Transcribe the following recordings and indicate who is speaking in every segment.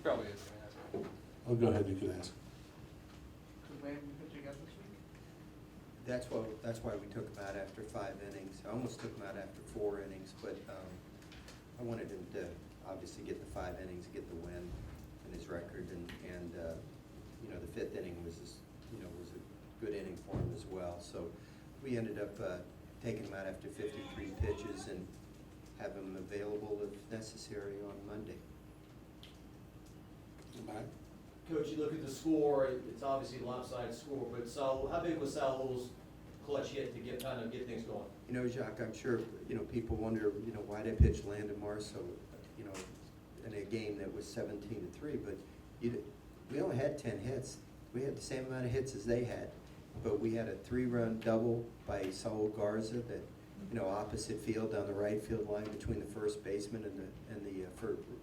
Speaker 1: probably is going to ask.
Speaker 2: Oh, go ahead, you can ask.
Speaker 3: Could Landon pitch again this week?
Speaker 4: That's why we took him out after 5 innings. I almost took him out after 4 innings, but I wanted him to obviously get the 5 innings, get the win in his record, and you know, the 5th inning was was a good inning for him as well. So we ended up taking him out after 53 pitches and have him available if necessary on Monday.
Speaker 2: Mike?
Speaker 5: Coach, you look at the score, it's obviously a lopsided score, but how big was Saul's clutch hit to get things going?
Speaker 4: You know, Jacques, I'm sure, people wonder, why they pitched Landon Marceau, in a game that was 17-3, but we only had 10 hits. We had the same amount of hits as they had, but we had a 3-run double by Saul Garza that, opposite field down the right field line between the first baseman and the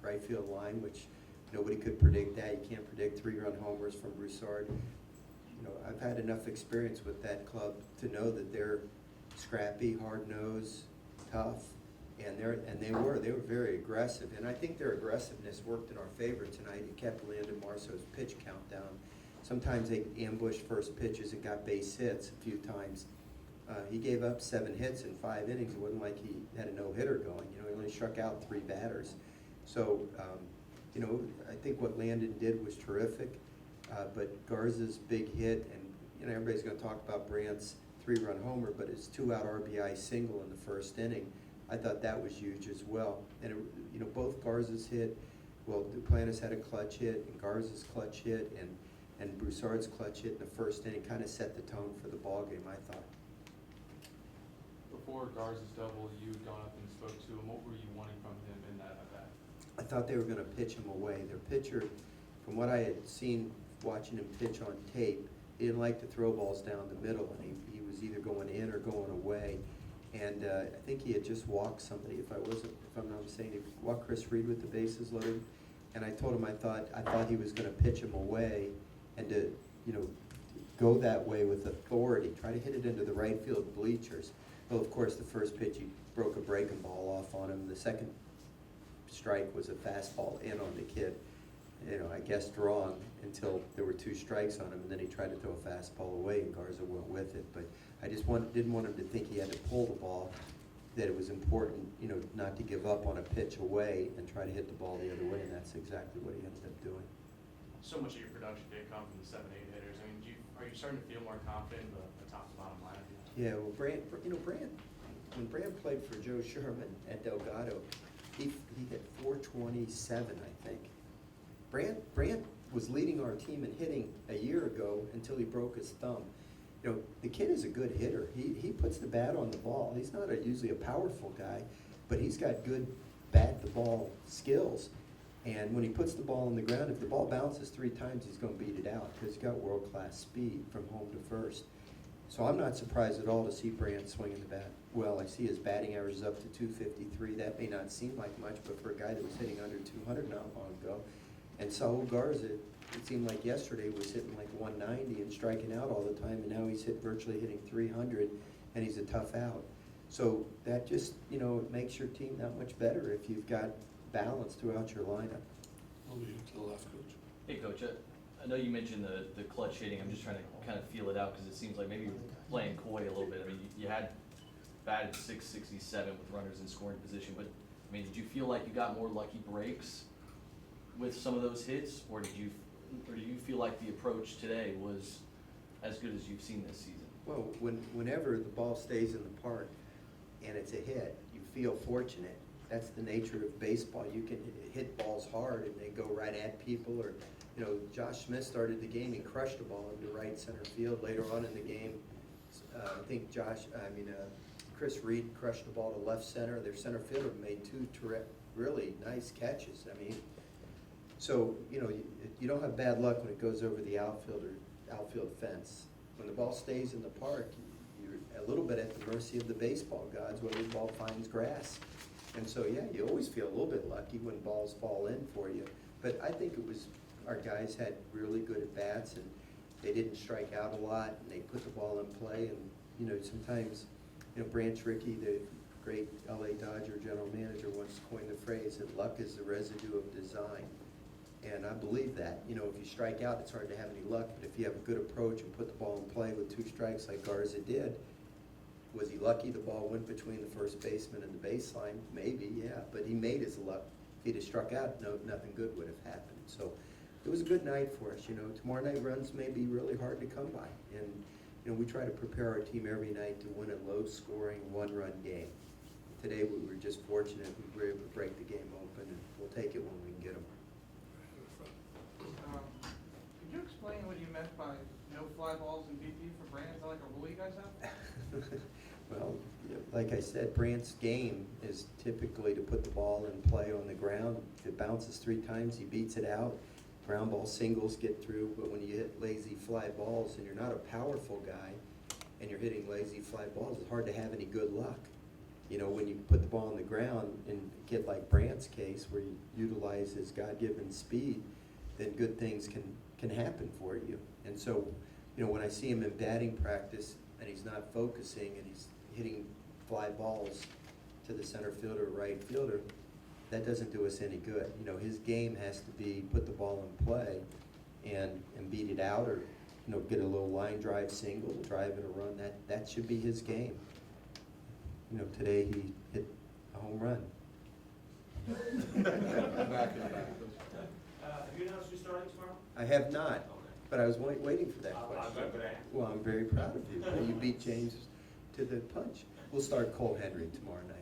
Speaker 4: right field line, which nobody could predict that. You can't predict 3-run homers from Broussard. I've had enough experience with that club to know that they're scrappy, hard-nosed, tough, and they were very aggressive. And I think their aggressiveness worked in our favor tonight. It kept Landon Marceau's pitch count down. Sometimes they ambushed first pitches and got base hits a few times. He gave up 7 hits in 5 innings. It wasn't like he had a no-hitter going. He only struck out 3 batters. So, I think what Landon did was terrific. But Garza's big hit, and everybody's going to talk about Brandt's 3-run homer, but his 2-out RBI single in the first inning, I thought that was huge as well. And both Garza's hit, Duplantis had a clutch hit, and Garza's clutch hit, and Broussard's clutch hit in the first inning kind of set the tone for the ball game, I thought.
Speaker 1: Before Garza's double, you had gone up and spoke to him. What were you wanting from him in that at-bat?
Speaker 4: I thought they were going to pitch him away. Their pitcher, from what I had seen watching him pitch on tape, he didn't like to throw balls down the middle, and he was either going in or going away. And I think he had just walked somebody, if I'm not mistaken, he walked Chris Reed with the bases loaded. And I told him I thought he was going to pitch him away, and to go that way with authority, try to hit it into the right field bleachers. Well, of course, the first pitch he broke a breaking ball off on him. The second strike was a fastball in on the kid. I guessed wrong until there were 2 strikes on him, and then he tried to throw a fastball away, and Garza went with it. But I just didn't want him to think he had to pull the ball, that it was important, not to give up on a pitch away and try to hit the ball the other way, and that's exactly what he ended up doing.
Speaker 6: So much of your production did come from the 7-8 hitters. I mean, are you starting to feel more confident in the top to bottom line?
Speaker 4: Yeah, well, when Brandt played for Joe Sherman at Delgado, he hit 427, I think. Brandt was leading our team in hitting a year ago until he broke his thumb. The kid is a good hitter. He puts the bat on the ball. He's not usually a powerful guy, but he's got good bat-the-ball skills. And when he puts the ball on the ground, if the ball bounces 3 times, he's going to beat it out because he's got world-class speed from home to first. So I'm not surprised at all to see Brandt swinging the bat. Well, I see his batting average is up to 253. That may not seem like much, but for a guy that was hitting under 200 not long ago, and Saul Garza, it seemed like yesterday was hitting like 190 and striking out all the time, and now he's virtually hitting 300, and he's a tough out. So that just, it makes your team that much better if you've got balance throughout your lineup.
Speaker 2: We'll leave it to the left, Coach.
Speaker 7: Hey, Coach, I know you mentioned the clutch hitting. I'm just trying to kind of feel it out because it seems like maybe you're playing coy a little bit. I mean, you had batted .667 with runners in scoring position, but I mean, did you feel like you got more lucky breaks with some of those hits, or do you feel like the approach today was as good as you've seen this season?
Speaker 4: Well, whenever the ball stays in the park and it's a hit, you feel fortunate. That's the nature of baseball. You can hit balls hard and they go right at people. Or, Josh Smith started the game and crushed the ball into right center field. Later on in the game, I think Chris Reed crushed the ball to left center. Their center fielder made 2 really nice catches. I mean, so you don't have bad luck when it goes over the outfield fence. When the ball stays in the park, you're a little bit at the mercy of the baseball gods whether the ball finds grass. And so, yeah, you always feel a little bit lucky when balls fall in for you. But I think it was our guys had really good at-bats, and they didn't strike out a lot, and they put the ball in play. And, sometimes, Branch Rickey, the great L.A. Dodger general manager, once coined the phrase that luck is the residue of design. And I believe that, you know, if you strike out, it's hard to have any luck, but if you have a good approach and put the ball in play with 2 strikes like Garza did, was he lucky the ball went between the first baseman and the baseline? Maybe, yeah, but he made his luck. If he'd have struck out, no, nothing good would have happened. So it was a good night for us, you know. Tomorrow night runs may be really hard to come by. And, you know, we try to prepare our team every night to win a low-scoring, 1-run game. Today, we were just fortunate we were able to break the game open, and we'll take it when we can get them.
Speaker 3: Could you explain what you meant by no fly balls in BP for Brand? Is that like a rule you guys have?
Speaker 4: Well, yeah, like I said, Brandt's game is typically to put the ball in play on the ground. If it bounces 3 times, he beats it out. Ground ball singles get through, but when you hit lazy fly balls and you're not a powerful guy and you're hitting lazy fly balls, it's hard to have any good luck. You know, when you put the ball on the ground and get like Brandt's case where you utilize his God-given speed, then good things can happen for you. And so, you know, when I see him in batting practice and he's not focusing and he's hitting fly balls to the center fielder or right fielder, that doesn't do us any good. You know, his game has to be put the ball in play and beat it out, or, you know, get a little line drive single, drive in a run. That should be his game. You know, today he hit a home run.
Speaker 5: Have you announced who's starting tomorrow?
Speaker 4: I have not, but I was waiting for that question. Well, I'm very proud of you. You beat James to the punch. We'll start Cole Henry tomorrow night.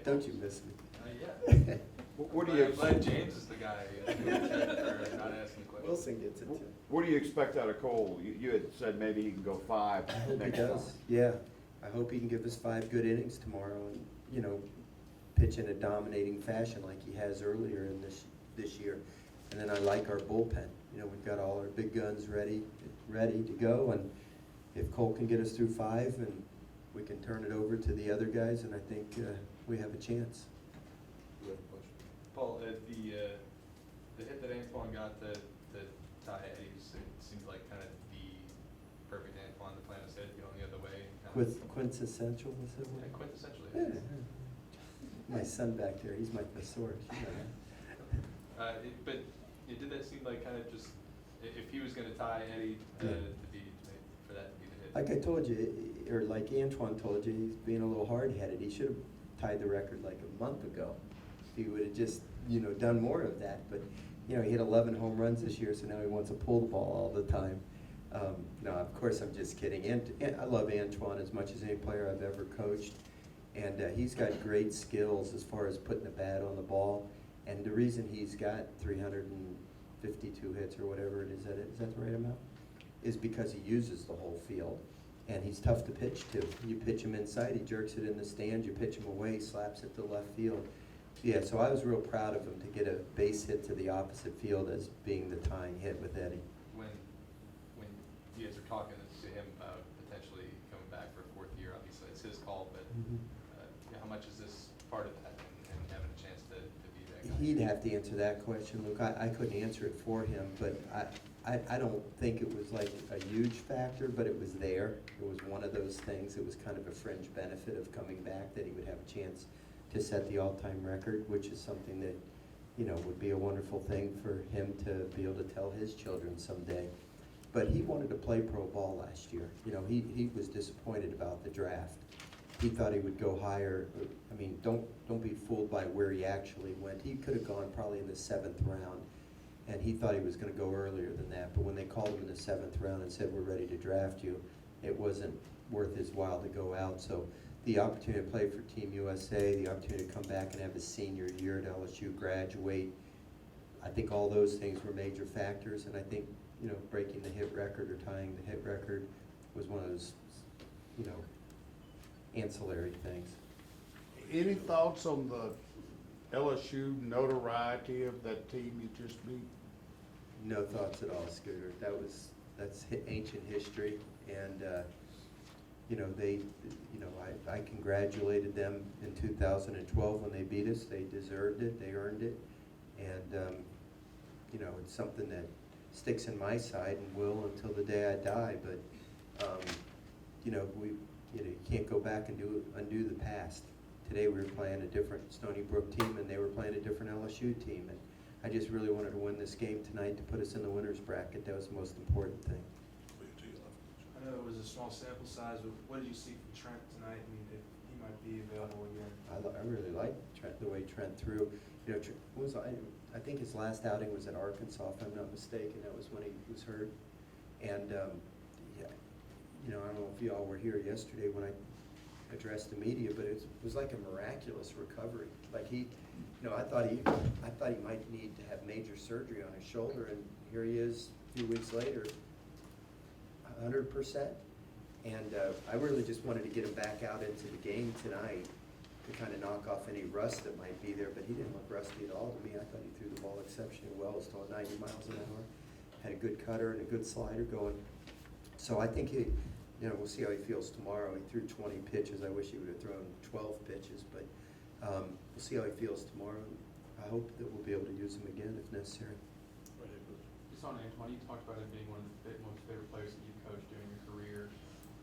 Speaker 4: Don't you miss me?
Speaker 8: What do you,
Speaker 7: I'm glad James is the guy for not asking questions.
Speaker 4: Wilson gets it too.
Speaker 8: what do you expect out of Cole? You had said maybe he can go 5
Speaker 4: I hope he
Speaker 8: next time.
Speaker 4: does, yeah. I hope he can give us 5 good innings tomorrow and, you know, pitch in a dominating fashion like he has earlier in this year. And then I like our bullpen. You know, we've got all our big guns ready to go, and if Cole can get us through 5 and we can turn it over to the other guys, and I think we have a chance.
Speaker 7: Paul, the hit that Antoine got to tie Eddy's, it seemed like kind of the perfect Antoine Duplantis hit, going the other way.
Speaker 4: With quintessential, was it?
Speaker 7: Yeah, quintessentially.
Speaker 4: Yeah. My son back there, he's my thesaurus. You know that.
Speaker 7: But did that seem like kind of just, if he was gonna tie Eddy for that to be the hit?
Speaker 4: Like I told you, or like Antoine told you, he's being a little hard-headed. He should have tied the record like a month ago. If he would have just, you know, done more of that. But, you know, he hit 11 home runs this year, so now he wants to pull the ball all the time. No, of course, I'm just kidding. And I love Antoine as much as any player I've ever coached. And he's got great skills as far as putting the bat on the ball. And the reason he's got 352 hits or whatever it is that the right amount? Is because he uses the whole field. And he's tough to pitch to. You pitch him inside, he jerks it in the stands. You pitch him away, he slaps it to left field. Yeah, so I was real proud of him to get a base hit to the opposite field as being the tying hit with Eddy.
Speaker 7: When you guys are talking to him about potentially coming back for a 4th year, obviously it's his call, but how much is this part of that and having a chance to be that guy?
Speaker 4: He'd have to answer that question, Luke. I couldn't answer it for him, but I don't think it was like a huge factor, but it was there. It was one of those things. It was kind of a fringe benefit of coming back, that he would have a chance to set the all-time record, which is something that, you know, would be a wonderful thing for him to be able to tell his children someday. But he wanted to play pro ball last year. You know, he was disappointed about the draft. He thought he would go higher. I mean, don't be fooled by where he actually went. He could have gone probably in the 7th round, and he thought he was going to go earlier than that. But when they called him in the 7th round and said, "We're ready to draft you," it wasn't worth his while to go out. So the opportunity to play for Team USA, the opportunity to come back and have his senior year at LSU, graduate, I think all those things were major factors. And I think, you know, breaking the hit record or tying the hit record was one of those, you know, ancillary things.
Speaker 2: Any thoughts on the LSU notoriety of that team you just beat?
Speaker 4: No thoughts at all, Scooter. That's ancient history, and you know, I congratulated them in 2012 when they beat us. They deserved it. They earned it, and you know, it's something that sticks in my side and will until the day I die. But you know, you can't go back and undo the past. today we were playing a different Stony Brook team, and they were playing a different LSU team. And I just really wanted to win this game tonight to put us in the winner's bracket. That was the most important thing.
Speaker 6: I know it was a small sample size, but what did you see from Trent tonight? I mean, if he might be available again.
Speaker 4: I really liked the way Trent threw. You know, I think his last outing was at Arkansas, if I'm not mistaken. That was when he was hurt. And, yeah, you know, I don't know if you all were here yesterday when I addressed the media, but it was like a miraculous recovery. Like you know, I thought he might need to have major surgery on his shoulder, and here he is a few weeks later, 100%. And I really just wanted to get him back out into the game tonight to kind of knock off any rust that might be there, but he didn't look rusty at all to me. I thought he threw the ball exceptionally well. It was throwing 90 miles an hour. Had a good cutter and a good slider going. So I think we'll see how he feels tomorrow. He threw 20 pitches. I wish he would have thrown 12 pitches, but we'll see how he feels tomorrow. I hope that we'll be able to use him again if necessary.
Speaker 1: Just on Antoine, you talked about him being one of the most favorite players that you've coached during your career.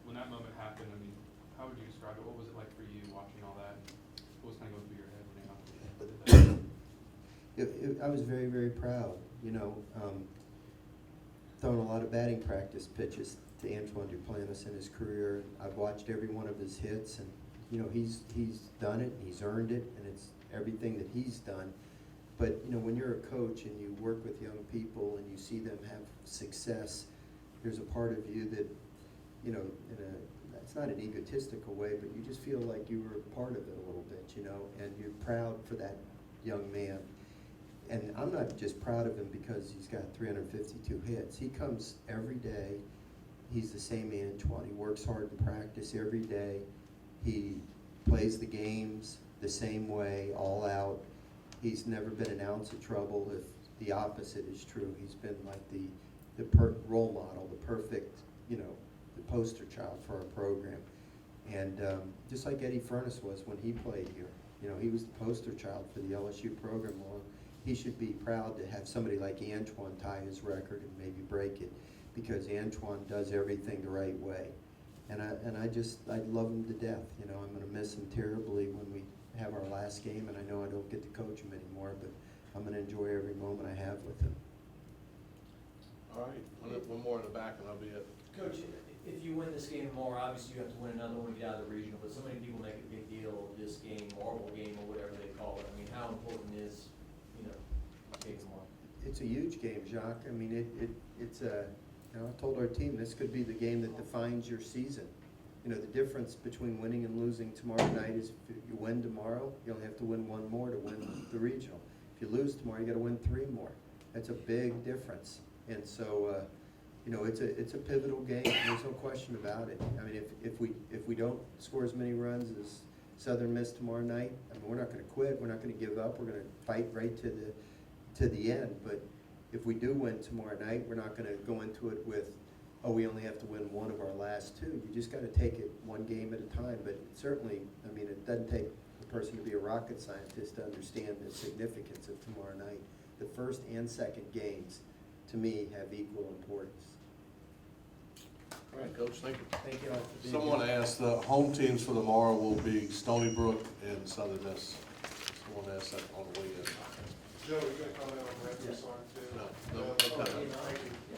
Speaker 1: When that moment happened, I mean, how would you describe it? What was it like for you watching all that? What was kind of going through your head when you did that?
Speaker 4: I was very, very proud. You know, thrown a lot of batting practice pitches to Antoine Duplantis in his career. I've watched every one of his hits, and you know he's done it, he's earned it, and it's everything that he's done. But you know, when you're a coach and you work with young people and you see them have success, there's a part of you that, you know, it's not an egotistical way, but you just feel like you were a part of it a little bit, you know, and you're proud for that young man. And I'm not just proud of him because he's got 352 hits. He comes every day. He's the same Antoine. He works hard in practice every day. He plays the games the same way, all out. He's never been an ounce of trouble if the opposite is true. He's been like the role model, the perfect, you know, the poster child for our program. And just like Eddy Furniss was when he played here. You know, he was the poster child for the LSU program. Well, he should be proud to have somebody like Antoine tie his record and maybe break it, because Antoine does everything the right way. And I love him to death. You know, I'm going to miss him terribly when we have our last game, and I know I don't get to coach him anymore, but I'm going to enjoy every moment I have with him.
Speaker 9: All right, one more in the back and I'll be it.
Speaker 5: Coach, if you win this game tomorrow, obviously you have to win another one to get out of the regional, but so many people make a big deal of this game, marble game, or whatever they call it. I mean, how important is, you know, the game tomorrow?
Speaker 4: It's a huge game, Jacques. I mean, it's a, you know, I told our team this could be the game that defines your season. You know, the difference between winning and losing tomorrow night is if you win tomorrow, you only have to win one more to win the regional. If you lose tomorrow, you got to win 3 more. That's a big difference. And so, you know, it's a pivotal game. There's no question about it. I mean, if we don't score as many runs as Southern Miss tomorrow night, I mean, we're not going to quit. We're not going to give up. We're going to fight right to the end. But if we do win tomorrow night, we're not going to go into it with, oh, we only have to win one of our last 2. You just got to take it one game at a time. But certainly, I mean, it doesn't take a person to be a rocket scientist to understand the significance of tomorrow night. The first and second games, to me, have equal importance.
Speaker 9: All right, Coach, thank you.
Speaker 4: Thank you all for being
Speaker 9: Someone
Speaker 4: here.
Speaker 9: asked, the home teams for tomorrow will be Stony Brook and Southern Miss. Someone asked that on the way in.
Speaker 10: Joe, you gonna comment on the red song too?
Speaker 9: No, no comment.
Speaker 10: Thank you.